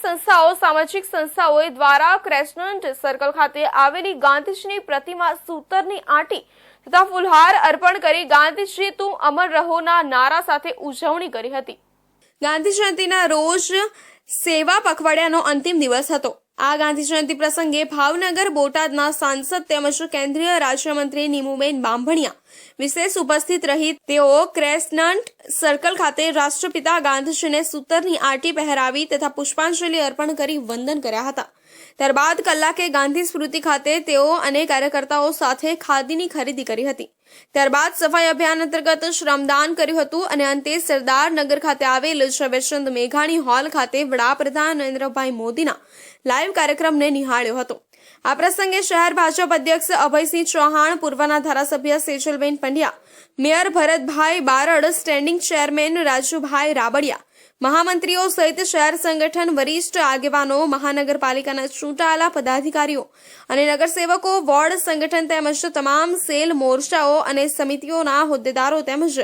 સંસ્થાઓ સામાજિક સંસ્થાઓ દ્વારા ક્રેસનન્ટ સર્કલ ખાતે આવેલી ગાંધીજીની પ્રતિમા સૂતરની આંટી તથા ફૂલહાર અર્પણ કરી ગાંધીજી તું અમર રહોના નારા સાથે ઉજવણી કરી હતી। ગાંધી જયંતિના રોજ સેવા પખવાડિયાનો અંતિમ દિવસ હતો। આ ગાંધી જયંતિ પ્રસંગે ભાવનગર બોટાદના સાંસદ તેમજ કેન્દ્રીય રાજ્યમંત્રી નીમુબેન બાંભણિયા વિશેષ ઉપસ્થિત રહી તેઓ ક્રેસનન્ટ સર્કલ ખાતે રાષ્ટ્રપિતા ગાંધીજીને સૂતરની આંટી પહેરાવી તથા પુષ્પાંજલિ અર્પણ કરી વંદન કર્યા હતા। ત્યારબાદ કલાકે ગાંધી સ્મૃતિ ખાતે તેઓ અને કાર્યકર્તાઓ સાથે ખાદીની ખરીદી કરી હતી। ત્યારબાદ સફાઈ અભિયાન અંતર્ગત શ્રમદાન કર્યું હતું અને અંતે સરદાર નગર ખાતે આવેલ ઝવેરચંદ મેઘાણી હોલ ખાતે વડાપ્રધાન નરેન્દ્રભાઈ મોદીના લાઈવ કાર્યક્રમને નિહાળ્યો હતો। આ પ્રસંગે શહેર ભાજપ અધ્યક્ષ અભયસિંહ ચૌહાણ, પૂર્વના ધારાસભ્ય Sejalben Pandya, mayor Bharatbhai Barad, standing chairman Rajubhai Rabadiya, મહામંત્રીઓ સહિત શહેર સંગઠન વરિષ્ઠ આગેવાનો, મહાનગરપાલિકાના ચૂંટાયેલા પદાધિકારીઓ અને નગરસેવકો, વોર્ડ સંગઠન તેમજ તમામ સેલ, મોરચાઓ અને સમિતિઓના હોદ્દેદારો તેમજ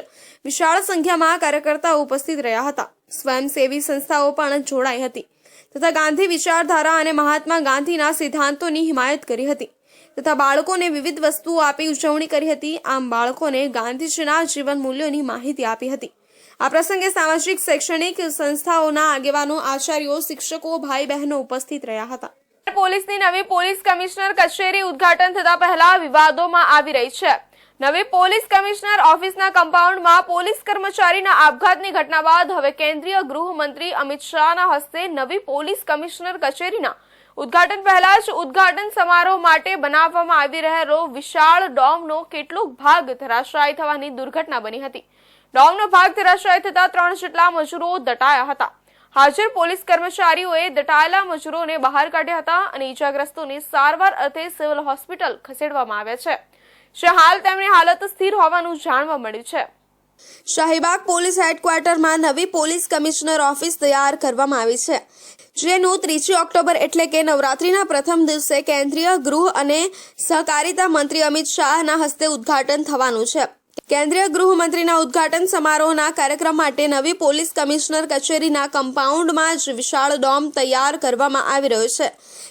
વિશાળ સંખ્યામાં કાર્યકર્તાઓ ઉપસ્થિત રહ્યા હતા। સ્વયંસેવી સંસ્થાઓ પણ જોડાઈ હતી તથા ગાંધી વિચારધારા અને મહાત્મા ગાંધીના સિદ્ધાંતોની હિમાયત કરી હતી તથા બાળકોને વિવિધ વસ્તુઓ આપી ઉજવણી કરી હતી। આમ બાળકોને ગાંધીજીના જીવન મૂલ્યોની માહિતી આપી હતી। આ પ્રસંગે સામાજિક શૈક્ષણિક સંસ્થાઓના આગેવાનો, આચાર્યો, શિક્ષકો, ભાઈ બહેનો ઉપસ્થિત રહ્યા હતા। પોલીસની નવી પોલીસ કમિશનર કચેરી ઉદ્ઘાટન થતા પહેલા વિવાદોમાં આવી રહી છે। નવી પોલીસ કમિશનર ઓફિસના કમ્પાઉન્ડમાં પોલીસ કર્મચારીના આપઘાતની ઘટના બાદ હવે કેન્દ્રીય ગૃહમંત્રી અમિત શાહના હસ્તે નવી પોલીસ કમિશનર કચેરીના ઉદ્ઘાટન પહેલા જ ઉદ્ઘાટન સમારોહ માટે બનાવવામાં આવી રહેલો વિશાળ ડોમનો કેટલોક ભાગ ધરાશાયી થવાની દુર્ઘટના બની હતી। ડોમનો ભાગ ધરાશાયી થતા 3 જેટલા મજૂરો દટાયા હતા। હાજર પોલીસ કર્મચારીઓએ દટાયેલા મજૂરોને બહાર કાઢ્યા હતા અને ઈજાગ્રસ્તોને સારવાર અર્થે સિવિલ હોસ્પિટલ ખસેડવામાં આવ્યા છે। હાલ તેમની હાલત સ્થિર હોવાનું જાણવા મળ્યું છે। શાહીબાગ પોલીસ હેડક્વાર્ટરમાં નવી પોલીસ કમિશનર ઓફિસ તૈયાર કરવામાં આવી છે, જેનું 3 ઓક્ટોબર એટલે કે નવરાત્રીના પ્રથમ દિવસે કેન્દ્રીય ગૃહ અને સહકારિતા મંત્રી અમિત શાહના હસ્તે ઉદ્ઘાટન થવાનું છે। કેન્દ્રીય ગૃહમંત્રીના ઉદ્ઘાટન સમારોહના કાર્યક્રમ માટે નવી પોલીસ કમિશનર કચેરીના કમ્પાઉન્ડમાં જ વિશાળ ડોમ તૈયાર કરવામાં આવી રહ્યો છે,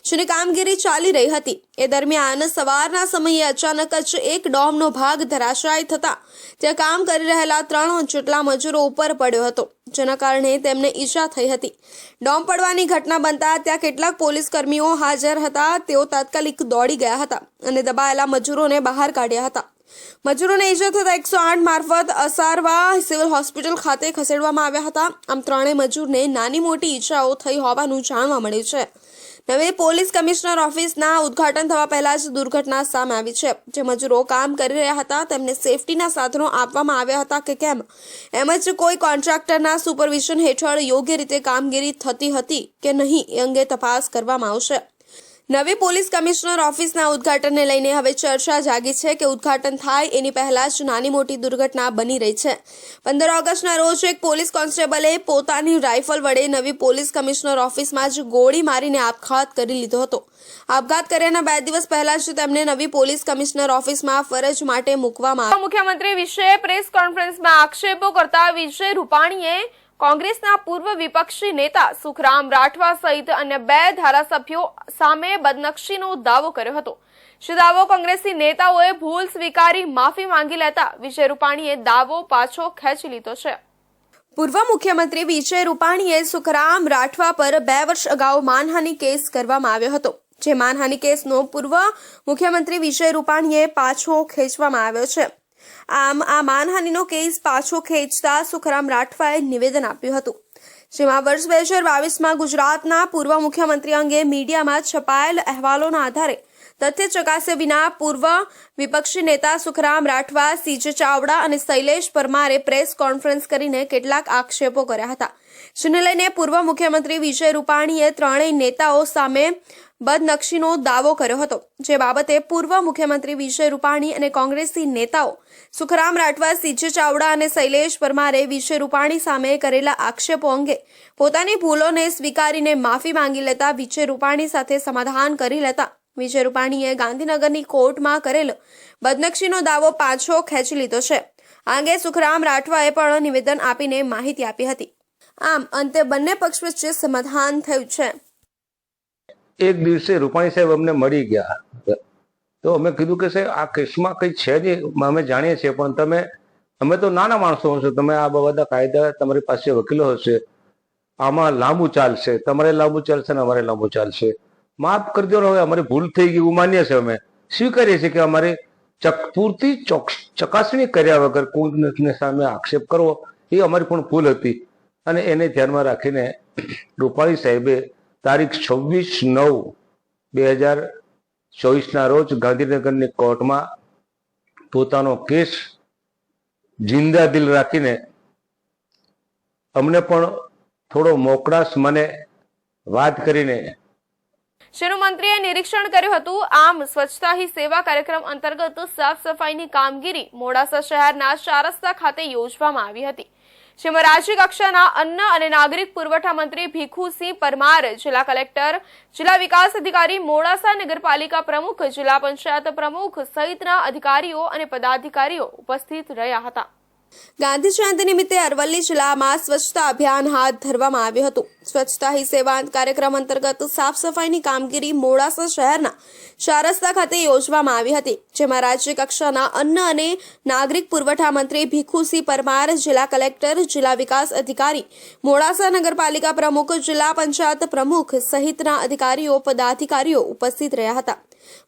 જેની કામગીરી ચાલી રહી હતી। એ દરમિયાન સવારના સમયે અચાનક જ એક ડોમનો ભાગ ધરાશાયી થતા ત્યાં કામ કરી રહેલા 3 જેટલા મજૂરો ઉપર પડ્યો હતો, જેના કારણે તેમને ઈજા થઈ હતી। ડોમ પડવાની ઘટના બનતા ત્યાં કેટલાક પોલીસ કર્મીઓ હાજર હતા, તેઓ તાત્કાલિક દોડી ગયા હતા અને દબાયેલા મજૂરોને બહાર કાઢ્યા હતા। મજૂરોને ઈજા થતા 108 મારફત અસારવા સિવિલ હોસ્પિટલ ખાતે ખસેડવામાં આવ્યા હતા। આમ 3 મજૂરને નાની મોટી ઈજાઓ થઈ હોવાનું જાણવા મળ્યું છે। નવી પોલીસ કમિશનર ઓફિસના ઉદ્ઘાટન થવા પહેલા જ દુર્ઘટના સામે આવી છે। જે મજૂરો કામ કરી રહ્યા હતા તેમને સેફટીના સાધનો આપવામાં આવ્યા હતા કે કેમ, એમ જ કોઈ કોન્ટ્રાક્ટરના સુપરવિઝન હેઠળ યોગ્ય રીતે કામગીરી થતી હતી કે નહીં એ અંગે તપાસ કરવામાં આવશે। નવી પોલીસ કમિશનર ઓફિસના ઉદ્ઘાટનને લઈને હવે ચર્ચા જાગી છે કે ઉદ્ઘાટન થાય એની પહેલા જ નાની મોટી દુર્ઘટના બની રહી છે। 15 ઓગસ્ટના રોજ એક પોલીસ કોન્સ્ટેબલે પોતાની રાઇફલ વડે નવી પોલીસ કમિશનર ઓફિસમાં જ ગોળી મારીને આપઘાત કરી લીધો હતો। આપઘાત કર્યાના 2 દિવસ પહેલા જ તેમને નવી પોલીસ કમિશનર ઓફિસમાં ફરજ માટે મૂકવામાં આવ્યા। મુખ્યમંત્રી વિશે પ્રેસ કોન્ફરન્સમાં આક્ષેપો કરતા વિજય રૂપાણીએ કોંગ્રેસના પૂર્વ વિપક્ષી નેતા સુખરામ રાઠવા સહિત અન્ય 2 ધારાસભ્યો સામે બદનક્ષીનો દાવો કર્યો હતો। જે દાવો કોંગ્રેસી નેતાઓએ ભૂલ સ્વીકારી માફી માંગી લેતા વિજય રૂપાણીએ દાવો પાછો ખેંચી લીધો છે। પૂર્વ મુખ્યમંત્રી વિજય રૂપાણીએ સુખરામ રાઠવા પર 2 વર્ષ અગાઉ માનહાનિ કેસ કરવામાં આવ્યો હતો, જે માનહાનિ કેસનો પૂર્વ મુખ્યમંત્રી વિજય રૂપાણીએ પાછો ખેંચવામાં આવ્યો છે। આમ આ માનહાનિનો કેસ પાછો ખેંચતા સુખરામ રાઠવાએ નિવેદન આપ્યું હતું, જેમાં વર્ષ 2022માં ગુજરાતના પૂર્વ મુખ્યમંત્રી અંગે મીડિયામાં છપાયેલ અહેવાલોના આધારે તથ્ય ચકાસ્યા વિના પૂર્વ વિપક્ષી નેતા સુખરામ રાઠવા, સીજે ચાવડા અને શૈલેષ પરમારે પ્રેસ કોન્ફરન્સ કરીને કેટલાક આક્ષેપો કર્યા હતા, જેને લઈને પૂર્વ મુખ્યમંત્રી વિજય રૂપાણીએ 3 નેતાઓ સામે બદનક્ષીનો દાવો કર્યો હતો। જે બાબતે પૂર્વ મુખ્યમંત્રી વિજય રૂપાણી અને કોંગ્રેસી નેતાઓ સુખરામ રાઠવા, સીજે ચાવડા અને શૈલેષ પરમારે વિજય રૂપાણી સામે કરેલા આક્ષેપો અંગે પોતાની ભૂલોને સ્વીકારીને માફી માંગી લેતા વિજય રૂપાણી સાથે સમાધાન કરી લેતા વિજય રૂપાણીએ ગાંધીનગરની કોર્ટમાં કરેલ બદનક્ષીનો દાવો પાછો ખેંચી લીધો છે। આ અંગે સુખરામ રાઠવાએ પણ નિવેદન આપીને માહિતી આપી હતી। આમ અંતે બંને પક્ષ વચ્ચે સમાધાન થયું છે. એક દિવસે રૂપાણી સાહેબ અમને મળી ગયા તો અમે કીધું કે સાહેબ આ કેસમાં કંઈ છે નહીં, અમે જાણીએ છીએ, પણ અમે તો નાના માણસો હશો, તમે આ બધા કાયદા તમારી પાસે વકીલો હશે, આમાં લાંબુ ચાલશે, તમારે લાંબુ ચાલશે ને અમારે લાંબુ ચાલશે, માફ કરી દો. હવે અમારી ભૂલ થઈ ગઈ, માનીએ છીએ, અમે સ્વીકારીએ છીએ કે અમારે પૂરતી ચકાસણી કર્યા વગર કોઈને સામે આક્ષેપ કરવો એ અમારી પણ ભૂલ હતી. અને એને ધ્યાનમાં રાખીને રૂપાણી સાહેબે તારીખ 26/9/2024 રોજ ગાંધીનગરની કોર્ટમાં પોતાનો કેસ જિંદા દિલ રાખીને અમને પણ થોડો મોકળાશ મને વાત કરીને જેનું મંત્રીએ નિરીક્ષણ કર્યું હતું. આમ સ્વચ્છતા હી સેવા કાર્યક્રમ અંતર્ગત સાફ સફાઈની કામગીરી મોડાસા શહેરના 4 રસ્તા ખાતે યોજવામાં આવી હતી, જેમાં રાજ્ય કક્ષાના અન્ન અને નાગરિક પુરવઠા મંત્રી ભીખુસિંહ પરમાર, જિલ્લા કલેક્ટર, જિલ્લા વિકાસ અધિકારી, મોડાસા નગરપાલિકા પ્રમુખ, જિલ્લા પંચાયત પ્રમુખ સહિતના અધિકારીઓ અને પદાધિકારીઓ ઉપસ્થિત રહ્યા હતા. ગાંધી જયંતિ નિમિત્તે અરવલ્લી જિલ્લામાં સ્વચ્છતા અભિયાન હાથ ધરવામાં આવ્યું હતું. સ્વચ્છતા હી સેવા કાર્યક્રમ અંતર્ગત સાફ સફાઈની કામગીરી મોડાસા શહેરના 4 રસ્તા ખાતે યોજવામાં આવી હતી, જેમાં રાજ્ય કક્ષાના અન્ન અને નાગરિક પુરવઠા મંત્રી ભીખુસિંહ પરમાર, જિલ્લા કલેક્ટર, જિલ્લા વિકાસ અધિકારી, મોડાસા નગરપાલિકા પ્રમુખ, જિલ્લા પંચાયત પ્રમુખ સહિતના અધિકારીઓ પદાધિકારીઓ ઉપસ્થિત રહ્યા હતા.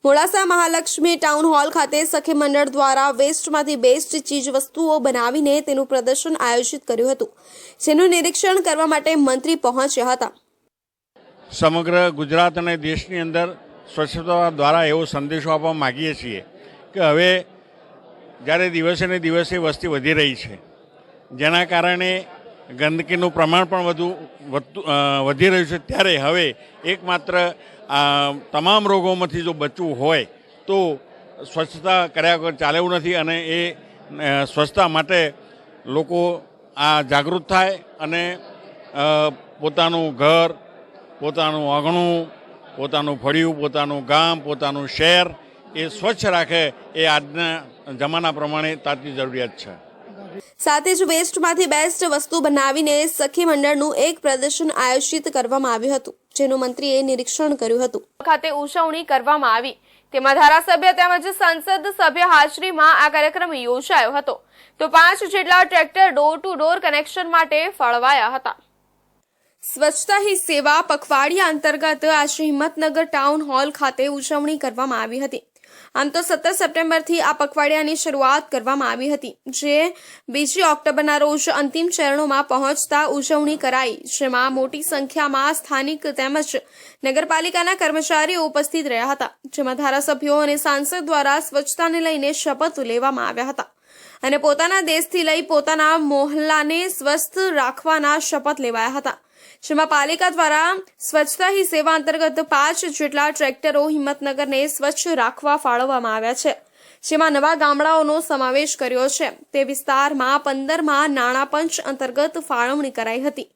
મોડાસા મહાલક્ષ્મી ટાઉન હોલ ખાતે સખી મંડળ દ્વારા વેસ્ટમાંથી બેસ્ટ ચીજ વસ્તુઓ બનાવીને તેનું પ્રદર્શન આયોજિત કર્યું હતું, જેનું નિરીક્ષણ કરવા માટે મંત્રી પહોંચ્યા હતા. સમગ્ર ગુજરાત અને દેશની અંદર સ્વચ્છતા દ્વારા એવો સંદેશો આપવા માગીએ છીએ કે હવે જ્યારે દિવસે ને દિવસે વસ્તી વધી રહી છે, જેના કારણે ગંદકીનું પ્રમાણ પણ વધી રહ્યું છે, ત્યારે હવે એકમાત્ર તમામ રોગોમાંથી જો બચવું હોય તો સ્વચ્છતા કર્યા વગર ચાલે એવું નથી. અને એ સ્વચ્છતા માટે લોકો આ જાગૃત થાય અને પોતાનું ઘર, પોતાનું આંગણું, પોતાનું ફળિયું, પોતાનું ગામ, પોતાનું શહેર એ સ્વચ્છ રાખે એ આજના જમાના પ્રમાણે તાતી જરૂરિયાત છે. સાથે જ વેસ્ટમાંથી બેસ્ટ વસ્તુ બનાવીને સખી મંડળનું એક પ્રદર્શન આયોજિત કરવામાં આવ્યું હતું, જેનું મંત્રીએ નિરીક્ષણ કર્યું હતું. ખાતે ઉજવણી કરવામાં આવી, તેમાં ધારાસભ્ય તેમજ સંસદ સભ્ય હાજરીમાં આ કાર્યક્રમ યોજાયો હતો. તો 5 જેટલા tractor door to door connection માટે ફાળવાયા હતા. સ્વચ્છતા હી સેવા પખવાડિયા અંતર્ગત આજે હિંમતનગર ટાઉન હોલ ખાતે ઉજવણી કરવામાં આવી હતી. આમ તો 17 સપ્ટેમ્બરથી આ પખવાડિયાની શરૂઆત કરવામાં આવી હતી, જે 2 ઓક્ટોબરના રોજ અંતિમ ચરણોમાં પહોંચતા ઉજવણી કરાઈ, જેમાં મોટી સંખ્યામાં સ્થાનિક તેમજ નગરપાલિકાના કર્મચારીઓ ઉપસ્થિત રહ્યા હતા, જેમાં ધારાસભ્યો અને સાંસદ દ્વારા સ્વચ્છતાને લઈને શપથ લેવામાં આવ્યા હતા અને પોતાના દેશથી લઈ પોતાના મોહલ્લાને સ્વસ્થ રાખવાના શપથ લેવાયા હતા, જેમાં પાલિકા દ્વારા સ્વચ્છતા હી સેવા અંતર્ગત 5 જેટલા ટ્રેક્ટરો હિંમતનગરને સ્વચ્છ રાખવા ફાળવવામાં આવ્યા છે, જેમાં નવા ગામડાઓનો સમાવેશ કર્યો છે. તે વિસ્તારમાં 15માં નાણાં પંચ અંતર્ગત ફાળવણી કરાઈ હતી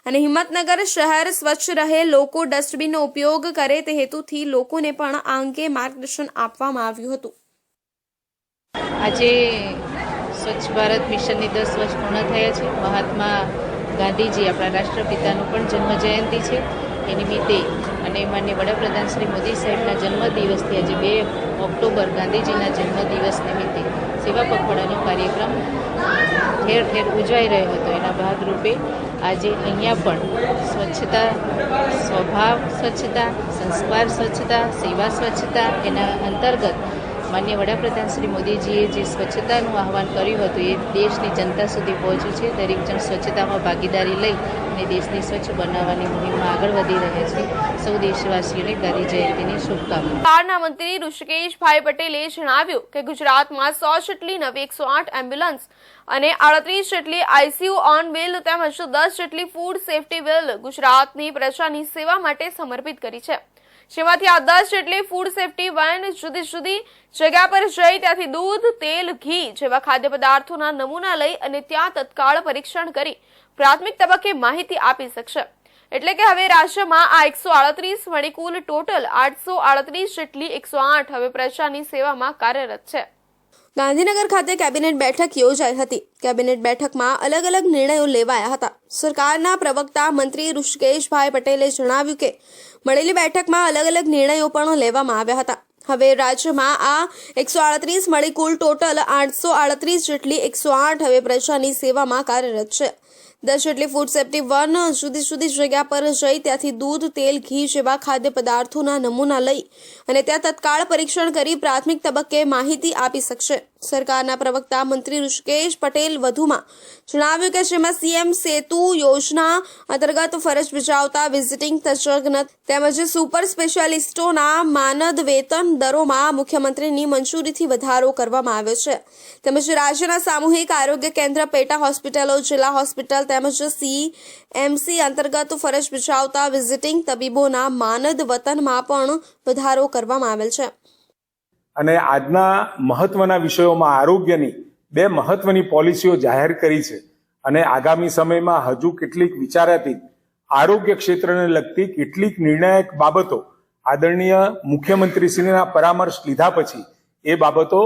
અને હિંમતનગર શહેર સ્વચ્છ રહે, લોકો ડસ્ટબિનનો ઉપયોગ કરે તે હેતુથી લોકોને પણ આ અંગે માર્ગદર્શન આપવામાં આવ્યું હતું. આજે સ્વચ્છ ભારત મિશનની 10 વર્ષ પૂર્ણ થયા છે. મહાત્મા ગાંધીજી આપણા રાષ્ટ્રપિતાનું પણ જન્મ જયંતિ છે. એ નિમિત્તે અને માનનીય વડાપ્રધાન શ્રી મોદી સાહેબના જન્મદિવસથી આજે 2 ઓક્ટોબર ગાંધીજીના જન્મદિવસ નિમિત્તે સેવા પખવાડાનો કાર્યક્રમ ઠેર ઠેર ઉજવાઈ રહ્યો હતો. એના ભાગરૂપે આજે અહીંયા પણ સ્વચ્છતા, સ્વભાવ સ્વચ્છતા, સંસ્કાર સ્વચ્છતા, સેવા સ્વચ્છતા એના અંતર્ગત માનનીય વડાપ્રધાન શ્રી મોદીજીએ જે સ્વચ્છતાનું આહવાન કર્યું હતું એ દેશની જનતા સુધી પહોંચ્યું છે. દરેક જણ સ્વચ્છતામાં ભાગીદારી લઈ અને દેશને સ્વચ્છ બનાવવાની મુહિમમાં આગળ વધી રહ્યા છે. સૌ દેશવાસીઓને ગાંધી જયંતિની શુભકામના. મંત્રી ઋષિકેશભાઈ પટેલે જણાવ્યું કે ગુજરાતમાં 100 જેટલી નવી 108 એમ્બ્યુલન્સ અને 38 જેટલી આઈસીયુ ઓન વ્હીલ તેમજ 10 જેટલી ફૂડ સેફટી વ્હીલ ગુજરાતની પ્રજાની સેવા માટે સમર્પિત કરી છે, જેમાંથી આ 10 જેટલી ફૂડ સેફટી વેન જુદી જુદી જગ્યા પર જઈ ત્યાંથી દૂધ, તેલ, ઘી જેવા ખાદ્ય પદાર્થોના નમૂના લઈ અને ત્યાં તત્કાળ પરીક્ષણ કરી પ્રાથમિક તબક્કે માહિતી આપી શકશે. એટલે કે હવે રાજ્યમાં આ 138 મળી કુલ ટોટલ 838 જેટલી 108 હવે પ્રજાની સેવામાં કાર્યરત છે. ગાંધીનગર ખાતે કેબિનેટ બેઠક યોજાઈ હતી. કેબિનેટ બેઠકમાં અલગ અલગ નિર્ણયો લેવાયા હતા. સરકારના પ્રવક્તા મંત્રી ઋષિકેશભાઈ પટેલે જણાવ્યું કે મળેલી બેઠકમાં અલગ અલગ નિર્ણયો પણ લેવામાં આવ્યા હતા. હવે રાજ્યમાં આ 138 મળી કુલ ટોટલ 838 જેટલી 108 હવે પ્રજાની સેવામાં કાર્યરત છે. 10 જેટલી ફૂડ સેફ્ટી 1 જુદી જગ્યા પર જઈ ત્યાંથી દૂધ, તેલ, ઘી જેવા ખાદ્ય પદાર્થોના નમૂના લઈ અને ત્યાં તત્કાળ પરીક્ષણ કરી પ્રાથમિક તબક્કે માહિતી આપી શકશે. સરકારના પ્રવક્તા મંત્રી ઋષિકેશ પટેલ વધુમાં જણાવ્યું કે જેમાં સીએમ સેતુ યોજના અંતર્ગત ફરજ બજાવતા વિઝિટિંગ તજજ્ઞ તેમજ સુપર સ્પેશિયાલિસ્ટોના માનદ વેતન દરોમાં મુખ્યમંત્રીની મંજૂરીથી વધારો કરવામાં આવ્યો છે. તેમજ રાજ્યના સામૂહિક આરોગ્ય કેન્દ્ર, પેટા હોસ્પિટલો, જિલ્લા હોસ્પિટલ તેમજ સીએમસી અંતર્ગત ફરજ બજાવતા વિઝિટિંગ તબીબોના માનદ વેતનમાં પણ વધારો કરવામાં આવેલ છે. અને આજના મહત્વના વિષયોમાં આરોગ્યની 2 મહત્વની પોલિસીઓ જાહેર કરી છે અને આગામી સમયમાં હજુ કેટલીક વિચારાતી આરોગ્ય ક્ષેત્રને લગતી કેટલીક નિર્ણાયક બાબતો આદરણીય મુખ્યમંત્રીશ્રીના પરામર્શ લીધા પછી એ બાબતો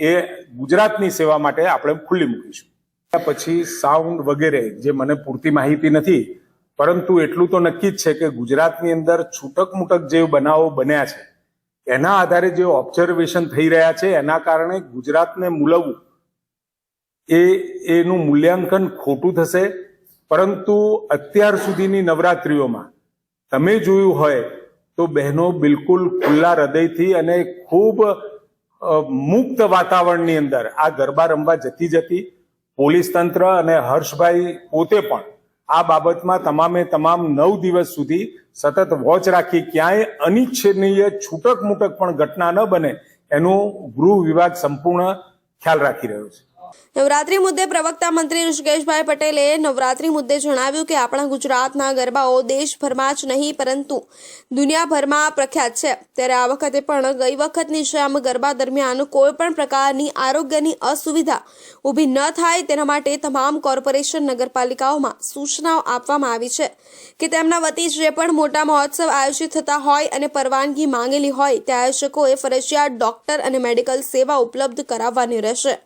એ ગુજરાતની સેવા માટે આપણે ખુલ્લી મૂકીશું. પછી સાઉન્ડ વગેરે જે મને પૂરતી માહિતી નથી, પરંતુ એટલું તો નક્કી જ છે કે ગુજરાતની અંદર છૂટક મૂટક જે બનાવો બન્યા છે એના આધારે જે ઓબ્ઝર્વેશન થઈ રહ્યા છે એના કારણે ગુજરાતને મૂલવવું એનું મૂલ્યાંકન ખોટું થશે. પરંતુ અત્યાર સુધીની નવરાત્રિઓમાં તમે જોયું હોય તો બહેનો બિલકુલ ખુલ્લા હૃદયથી અને ખૂબ મુક્ત વાતાવરણની અંદર આ ગરબા રમવા જતી પોલીસ તંત્ર અને હર્ષભાઈ પોતે પણ આ બાબતમાં તમામ 9 દિવસ સુધી સતત વોચ રાખી ક્યાંય અનિચ્છનીય છૂટક મૂટક પણ ઘટના ન બને એનું ગૃહ વિભાગ સંપૂર્ણ ખ્યાલ રાખી રહ્યો છે. નવરાત્રી મુદ્દે પ્રવક્તા મંત્રી ઋષિકેશભાઈ પટેલે નવરાત્રી મુદ્દે જણાવ્યું કે આપણા ગુજરાતના ગરબાઓ દેશભરમાં જ નહીં પરંતુ દુનિયાભરમાં પ્રખ્યાત છે. ત્યારે આ વખતે પણ ગઈ વખતની જેમ ગરબા દરમિયાન કોઈ પણ પ્રકારની આરોગ્યની અસુવિધા ઊભી ન થાય તેના માટે તમામ કોર્પોરેશન નગરપાલિકાઓમાં સૂચનાઓ આપવામાં આવી છે કે તેમના વતી જે પણ મોટા મહોત્સવ આયોજિત થતા હોય અને પરવાનગી માંગેલી હોય તે આયોજકોએ ફરજિયાત ડોક્ટર અને મેડિકલ સેવા ઉપલબ્ધ કરાવવાની રહેશે.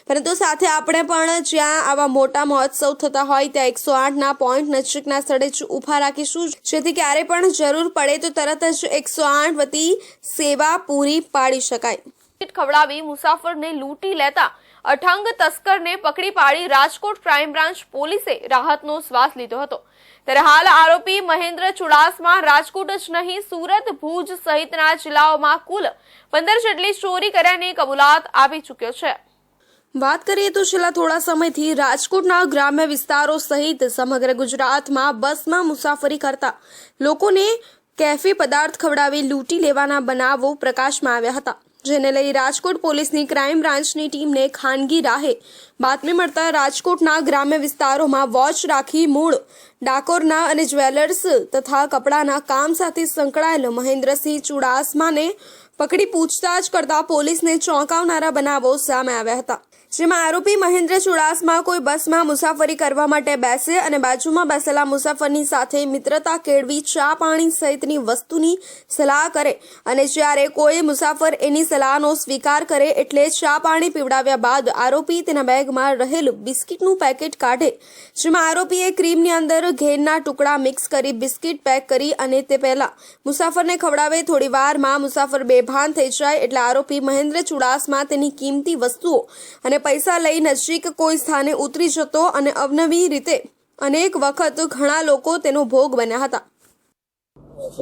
પરંતુ સાથે આપણે પણ જ્યાં આવા મોટા મહોત્સવ થતા હોય ત્યાં 108ના પોઈન્ટ નજીકના સ્થળે જ ઊભા રાખીશું, જેથી ક્યારે પણ જરૂર પડે તો તરત જ 108 વતી સેવા પૂરી પાડી શકાય. ખવડાવી મુસાફરને લૂંટી લેતા અઠંગ તસ્કરને પકડી પાડી રાજકોટ ક્રાઇમ બ્રાન્ચ પોલીસે રાહતનો શ્વાસ લીધો હતો. ત્યારે હાલ આરોપી મહેન્દ્ર ચુડાસમા રાજકોટ જ નહીં સુરત, ભુજ સહિતના જિલ્લાઓમાં કુલ 15 જેટલી ચોરી કર્યાની કબૂલાત આપી ચૂક્યો છે. વાત કરીએ તો છેલ્લા થોડા સમયથી રાજકોટના ગ્રામ્ય વિસ્તારો સહિત સમગ્ર ગુજરાતમાં બસમાં મુસાફરી કરતા લોકોને કેફી પદાર્થ ખવડાવી લૂંટી લેવાના બનાવો પ્રકાશમાં આવ્યા હતા, જેને લઈ રાજકોટ પોલીસની ક્રાઇમ બ્રાન્ચની ટીમને ખાનગી રાહે બાતમી મળતા રાજકોટના ગ્રામ્ય વિસ્તારોમાં વોચ રાખી મૂળ ડાકોરના અને જ્વેલર્સ તથા કપડાના કામ સાથે સંકળાયેલ મહેન્દ્રસિંહ ચુડાસમાને પકડી પૂછતાછ કરતા પોલીસને ચોંકાવનારા બનાવો સામે આવ્યા હતા. જેમાં આરોપી મહેન્દ્ર ચુડાસમા કોઈ બસમાં મુસાફરી કરવા માટે બેસે અને બાજુમાં બેસેલા મુસાફરની સાથે મિત્રતા કેળવી ચા પાણી સહિતની વસ્તુની સલાહ કરે અને જ્યારે કોઈ મુસાફર એની સલાહનો સ્વીકાર કરે એટલે ચા પાણી પીવડાવ્યા બાદ આરોપી તેના બેગમાં રહેલું બિસ્કિટનું પેકેટ કાઢે, જેમાં આરોપીએ ક્રીમની અંદર ઘેરના ટુકડા મિક્સ કરી બિસ્કિટ પેક કરી અને તે પહેલા મુસાફરને ખવડાવે. થોડી વારમાં મુસાફર બેભાન થઈ જાય એટલે આરોપી મહેન્દ્ર ચુડાસમા તેની કિંમતી વસ્તુઓ અને પૈસા લઈ નજીક કોઈ સ્થાને ઉતરી જતો અને અવનવી રીતે અનેક વખત ઘણા લોકો તેનો ભોગ બન્યા હતા.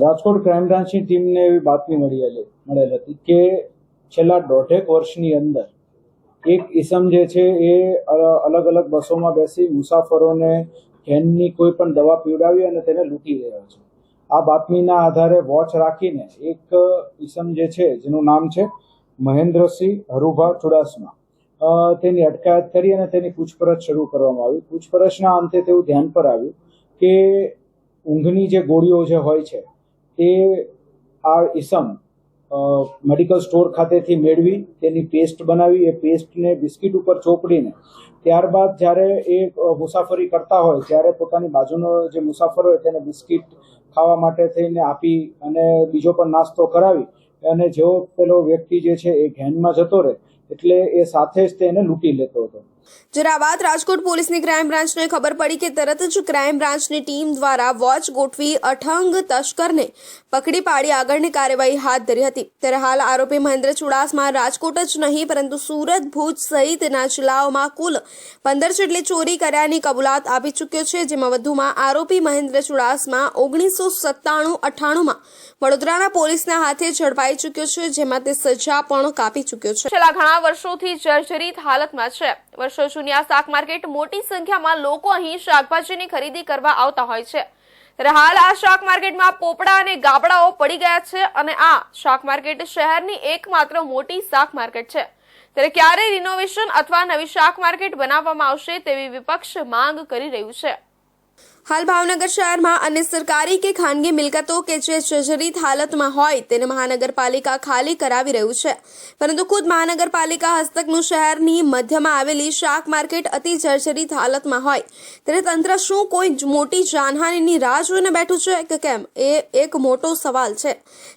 રાજકોટ ક્રાઇમ બ્રાન્ચની ટીમને એવી બાતમી મળેલ હતી કે છેલ્લા 1.5 વર્ષની અંદર એક ઇસમ જે છે એ અલગ બસોમાં બેસી મુસાફરોને ઘેનની કોઈ પણ દવા પીવડાવી અને તેને લૂંટી રહ્યો છે. આ બાતમીના આધારે વોચ રાખીને એક ઇસમ જે છે જેનું નામ છે મહેન્દ્રસિંહ હરુભા ચુડાસમા તેની અટકાયત કરી અને તેની પૂછપરછ શરૂ કરવામાં આવી. પૂછપરછના અંતે તેવું ધ્યાન પર આવ્યું કે ઊંઘની જે ગોળીઓ જે હોય છે તે આ ઇસમ મેડિકલ સ્ટોર ખાતેથી મેળવી તેની પેસ્ટ બનાવી, એ પેસ્ટને બિસ્કિટ ઉપર ચોપડીને ત્યારબાદ જ્યારે એ મુસાફરી કરતા હોય ત્યારે પોતાની બાજુનો જે મુસાફર હોય તેને બિસ્કિટ ખાવા માટે થઈને આપી અને બીજો પણ નાસ્તો કરાવી અને જેવો પેલો વ્યક્તિ જે છે એ ઘેનમાં જતો રહે એટલે એ સાથે જ તેને લૂંટી લેતો હતો. જ્યારે આ વાત રાજકોટ પોલીસની ક્રાઇમ બ્રાન્ચને ખબર પડી કે તરત જ ક્રાઇમ બ્રાન્ચની ટીમ દ્વારા વોચ ગોઠવી અઠંગ તસ્કરને પકડી પાડી આગળની કાર્યવાહી હાથ ધરી હતી. ત્યારે હાલ આરોપી મહેન્દ્ર ચુડાસમા રાજકોટ જ નહીં પરંતુ સુરત, ભુજ સહિતના જિલ્લાઓમાં કુલ 15 જેટલી ચોરી કર્યાની કબૂલાત આપી ચૂક્યો છે. જેમાં વધુમાં આરોપી મહેન્દ્ર ચુડાસમા 1997-98માં વડોદરાના પોલીસના હાથે ઝડપાઈ ચૂક્યો છે, જેમાં તે સજા પણ કાપી ચૂક્યો છે. છેલ્લા ઘણા વર્ષોથી જર્જરિત હાલતમાં છે. વર્ષો જૂની આ શાક માર્કેટ મોટી સંખ્યામાં લોકો અહીં શાકભાજીની ખરીદી કરવા આવતા હોય છે. ત્યારે હાલ આ શાક માર્કેટમાં પોપડા અને ગાબડાઓ પડી ગયા છે અને આ શાક માર્કેટ શહેરની એકમાત્ર મોટી શાક માર્કેટ છે. ત્યારે ક્યારે રિનોવેશન અથવા નવી શાક માર્કેટ બનાવવામાં આવશે તેવી વિપક્ષ માંગ કરી રહ્યું છે. હાલ ભાવનગર શહેરમાં અન્ય સરકારી કે ખાનગી મિલકતો કે જે જર્જરિત હાલતમાં હોય તેને મહાનગરપાલિકા ખાલી કરાવી રહ્યું છે, પરંતુ ખુદ મહાનગરપાલિકા હસ્તકનું શહેરની મધ્યમાં આવેલી શાક માર્કેટ અતિ જર્જરિત હાલતમાં હોય ત્યારે તંત્ર શું કોઈ મોટી જાનહાનિની રાહ જોઈને બેઠું છે કે કેમ એ એક મોટો સવાલ છે.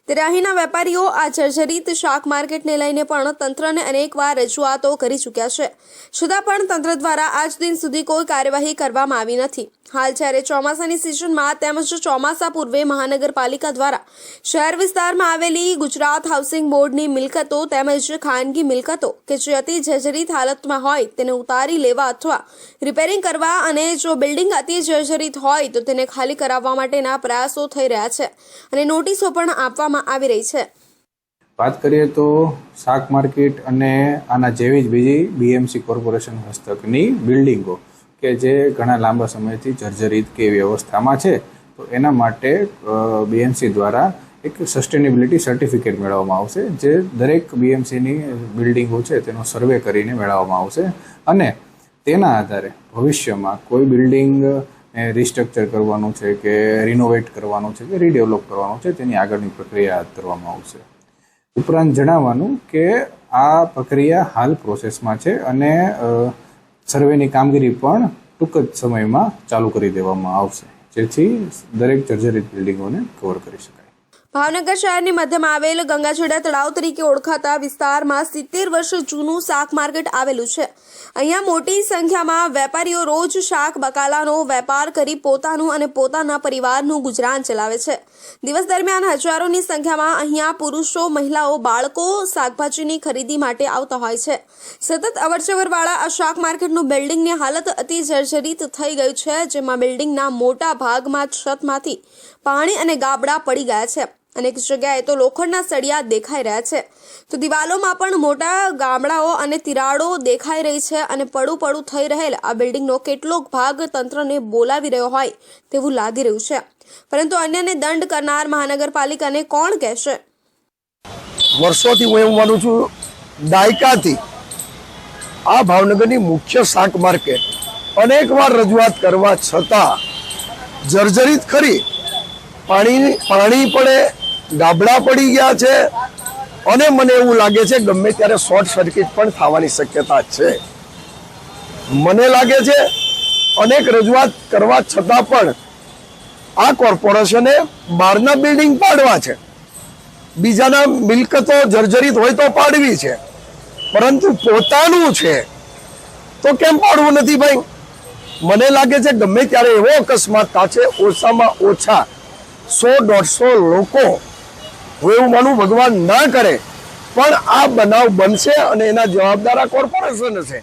ત્યારે અહીંના વેપારીઓ આ જર્જરિત શાક માર્કેટને લઈને પણ તંત્રને અનેકવાર રજૂઆતો કરી ચૂક્યા છે, છતાં પણ તંત્ર દ્વારા આજ દિન સુધી કોઈ કાર્યવાહી કરવામાં આવી નથી. હાલ જ્યારે ચોમાસાની સિઝનમાં તેમજ ચોમાસા પૂર્વે મહાનગરપાલિકા દ્વારા શહેર વિસ્તારમાં આવેલી ગુજરાત હાઉસિંગ બોર્ડની મિલકતો તેમજ ખાનગી મિલકતો કે જે અતિ જર્જરિત હાલતમાં હોય તેને ઉતારી લેવા અથવા રિપેરિંગ કરવા અને જો બિલ્ડિંગ અતિ જર્જરિત હોય તો તેને ખાલી કરાવવા માટેના પ્રયાસો થઈ રહ્યા છે અને નોટિસો પણ આપવામાં આવી રહી છે. વાત કરીએ તો શાક માર્કેટ અને આના જેવી જ બીજી બીએમસી કોર્પોરેશન હસ્તકની બિલ્ડિંગો કે જે ઘણા લાંબા સમયથી જર્જરિત કે એવી અવસ્થામાં છે, તો એના માટે બીએમસી દ્વારા એક સસ્ટેનેબિલિટી સર્ટિફિકેટ મેળવવામાં આવશે, જે દરેક બીએમસીની બિલ્ડિંગો છે તેનો સર્વે કરીને મેળવવામાં આવશે અને તેના આધારે ભવિષ્યમાં કોઈ બિલ્ડિંગ રિસ્ટ્રક્ચર કરવાનું છે કે રિનોવેટ કરવાનું છે કે રીડેવલપ કરવાનું છે તેની આગળની પ્રક્રિયા હાથ ધરવામાં આવશે. ઉપરાંત જણાવવાનું કે આ પ્રક્રિયા હાલ પ્રોસેસમાં છે અને સર્વેની કામગીરી પણ ટૂંક જ સમયમાં ચાલુ કરી દેવામાં આવશે, જેથી દરેક જર્જરિત બિલ્ડિંગોને કવર કરી શકાય. ભાવનગર શહેરની મધ્યમાં આવેલ ગંગાજળિયા તળાવ તરીકે ઓળખાતા વિસ્તારમાં 70 વર્ષ જૂનું શાક માર્કેટ આવેલું છે. અહીંયા મોટી સંખ્યામાં વેપારીઓ રોજ શાક બકાલાનો વેપાર કરી પોતાનું અને પોતાના પરિવારનું ગુજરાન ચલાવે છે. દિવસ દરમિયાન હજારોની સંખ્યામાં અહીંયા પુરુષો, મહિલાઓ, બાળકો શાકભાજીની ખરીદી માટે આવતા હોય છે. સતત અવરજવરવાળા આ શાક માર્કેટનું બિલ્ડિંગની હાલત અતિ જર્જરિત થઈ ગયું છે, જેમાં બિલ્ડિંગના મોટા ભાગમાં છતમાંથી પાણી અને ગાબડા પડી ગયા છે. અનેક જગ્યાએ તો લોખંડના સળિયા દેખાઈ રહ્યા છે, તો દિવાલોમાં પણ મોટા ગાબડાઓ અને તિરાડો દેખાઈ રહી છે અને પડું થઈ રહેલ આ બિલ્ડિંગનો કેટલોક ભાગ તંત્રને બોલાવી રહ્યો હોય તેવું લાગી રહ્યું છે, પરંતુ અન્યને દંડ કરનાર મહાનગરપાલિકાને કોણ કહેશે? વર્ષોથી હું એવું માનું છું, દાયકાથી આ ભાવનગરની મુખ્ય શાક માર્કેટ અનેકવાર રજૂઆત કરવા છતાં જર્જરિત ખરી, પાણી પડે, ગાબડા પડી ગયા છે અને મને એવું લાગે છે ગમે ત્યારે શોર્ટ સર્કિટ પણ થવાની શક્યતા છે. મને લાગે છે અનેક રજૂઆત કરવા છતાં પણ આ કોર્પોરેશને બહારના બિલ્ડિંગ પાડવા છે, બીજાના મિલકતો જર્જરિત હોય તો પાડવી છે, પરંતુ પોતાનું છે તો કેમ પાડવું નથી ભાઈ? મને લાગે છે ગમે ત્યારે એવો અકસ્માત થશે, ઓછામાં ઓછા 100-150 લોકો, હું એવું માનું ભગવાન ના કરે પણ આ બનાવ બનશે અને એના જવાબદાર આ કોર્પોરેશન છે.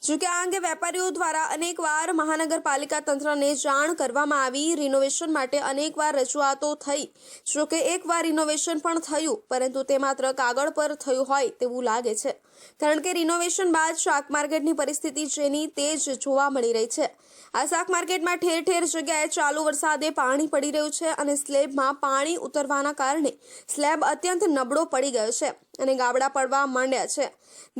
જોકે આ અંગે વેપારીઓ દ્વારા અનેકવાર મહાનગરપાલિકા તંત્રને જાણ કરવામાં આવી, રિનોવેશન માટે અનેકવાર રજૂઆતો થઈ. જોકે એકવાર રિનોવેશન પણ થયું, પરંતુ તે માત્ર કાગળ પર થયું હોય તેવું લાગે છે, કારણ કે રિનોવેશન બાદ શાક માર્કેટની પરિસ્થિતિ જેની તે જ જોવા મળી રહી છે. આ શાક માર્કેટમાં ઠેર ઠેર જગ્યાએ ચાલુ વરસાદે પાણી પડી રહ્યું છે અને સ્લેબમાં પાણી ઉતરવાના કારણે સ્લેબ અત્યંત નબળો પડી ગયો છે અને ગાબડા પડવા માંડ્યા છે.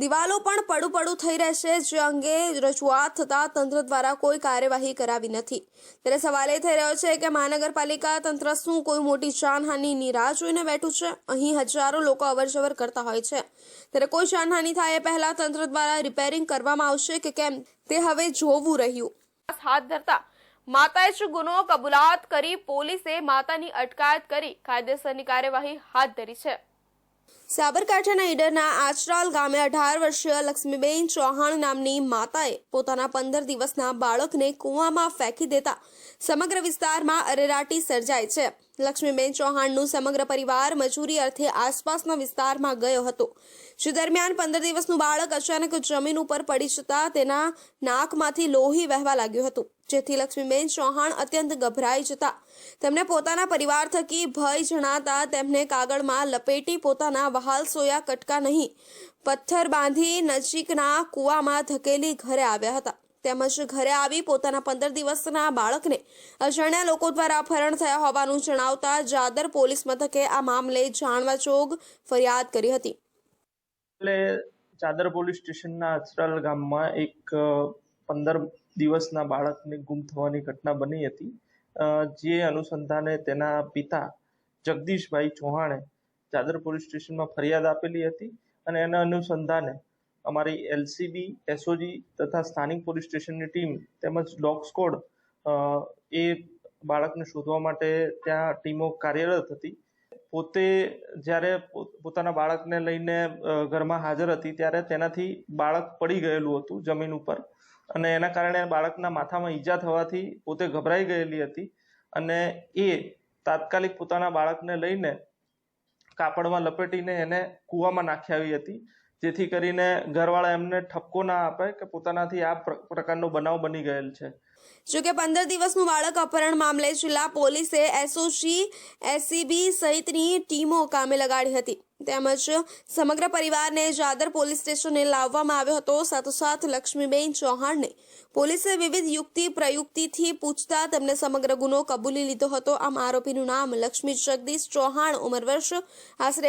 દિવાલો પણ પડું થઈ રહેશે, જે અંગે રજૂઆત થતાં તંત્ર દ્વારા કોઈ કાર્યવાહી કરાવી નથી. ત્યારે સવાલ એ થઈ રહ્યો છે કે મહાનગરપાલિકા તંત્ર શું કોઈ મોટી જાનહાનિની રાહ જોઈને બેઠું છે? અહીં હજારો લોકો અવરજવર કરતા હોય છે, ત્યારે કોઈ જાનહાનિ થાય એ પહેલા તંત્ર દ્વારા રિપેરિંગ કરવામાં આવશે કે કેમ તે હવે જોવું રહ્યું. હાથ ધરતા માતાએ જ ગુનો કબૂલાત કરી પોલીસે માતાની અટકાયત કરી કાયદેસરની કાર્યવાહી હાથ ધરી છે. સાબરકાંઠાના ઈડરના આચરાલ ગામે 18 વર્ષીય લક્ષ્મીબેન ચૌહાણ નામની માતાએ પોતાના 15 દિવસના બાળકને કૂવામાં ફેંકી દેતા સમગ્ર વિસ્તારમાં અરેરાટી સર્જાઈ છે. લક્ષ્મીબેન ચૌહાણનું સમગ્ર પરિવાર મજૂરી અર્થે આસપાસના વિસ્તારમાં ગયો હતો. જે દરમિયાન 15 દિવસનું બાળક અચાનક જમીન ઉપર પડી જતા તેના નાકમાંથી લોહી વહેવા લાગ્યું હતું, જેથી લક્ષ્મીબેન ચૌહાણ અત્યંત ગભરાઈ જતા તેમને પોતાના પરિવાર થકી ભય જણાતા તેમને કાગળમાં લપેટી પોતાના વહાલસોયા કટકા નહીં પથ્થર બાંધી નજીકના કૂવામાં ધકેલી ઘરે આવ્યા હતા. તેમજ ઘરે આવી પોતાના 15 દિવસના બાળકને અજાણ્યા લોકો દ્વારા અપહરણ થયા હોવાનું જણાવતા જાદર પોલીસ મથકે આ મામલે જાણવાજોગ ફરિયાદ કરી હતી. એટલે ચાદર પોલીસ સ્ટેશનના અચરાલ ગામમાં એક 15 દિવસના બાળકને ગુમ થવાની ઘટના બની હતી. જે અનુસંધાને તેના પિતા જગદીશભાઈ ચૌહાણે ચાદર પોલીસ સ્ટેશનમાં ફરિયાદ આપેલી હતી અને એના અનુસંધાને અમારી LCB, SOG તથા સ્થાનિક પોલીસ સ્ટેશનની ટીમ તેમજ ડોગ સ્કોડ એ બાળકને શોધવા માટે ત્યાં ટીમો કાર્યરત હતી. પોતે જ્યારે પોતાના બાળકને લઈને ઘરમાં હાજર હતી ત્યારે તેનાથી બાળક પડી ગયેલું હતું જમીન ઉપર અને એના કારણે બાળકના માથામાં ઈજા થવાથી પોતે ગભરાઈ ગયેલી હતી અને એ તાત્કાલિક પોતાના બાળકને લઈને કાપડમાં લપેટીને એને કૂવામાં નાખી આવી હતી, જેથી કરીને ઘરવાળા એમને ઠપકો ના આપે કે પોતાનાથી આ પ્રકારનો બનાવ બની ગયેલ છે. જોકે 15 દિવસનું બાળક અપહરણ મામલે જિલ્લા પોલીસે SOG, SCB સહિતની ટીમો કામે લગાડી હતી. તેમજ સમગ્ર પરિવારને જાદર પોલીસ સ્ટેશને લાવવામાં આવ્યો હતો. સાથોસાથ લક્ષ્મીબેન ચૌહાણને પોલીસે વિવિધ યુક્તિ પ્રયુક્તિથી પૂછતા તેમને સમગ્ર ગુનો કબૂલી લીધો હતો. આમ આરોપીનું નામ લક્ષ્મી જગદીશ ચૌહાણ, ઉંમર વર્ષ આશરે